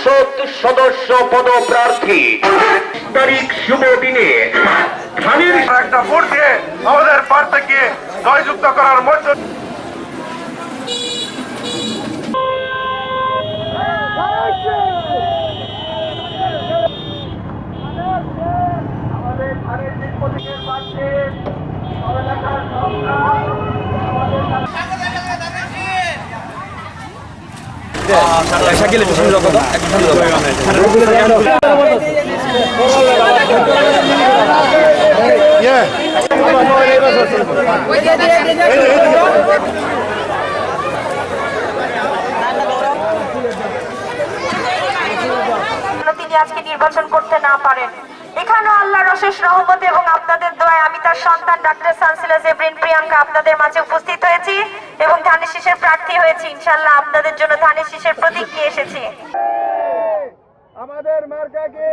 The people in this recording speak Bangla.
সংসদ সদস্য পদপ্রার্থী তারিখ শুভ দিনে ধানের একটা ভোট দিয়ে আমাদের প্রার্থীকে জয়যুক্ত করার মধ্য শাকিল একটু সামনে রাখো তো, একটু সামনে তিনি আজকে নির্বাচন করতে না পারেন। এখানেও আল্লাহর অশেষ রহমত এবং আপনাদের দোয়ায় আমি তার সন্তান ডক্টর সানসিলা জেবরিন প্রিয়াঙ্কা আপনাদের মাঝে উপস্থিত হয়েছি এবং ধানের শীষের প্রার্থী হয়েছি। ইনশাআল্লাহ আপনাদের জন্য ধানের শীষের প্রতীক নিয়ে এসেছি। আমাদের মার্কা কি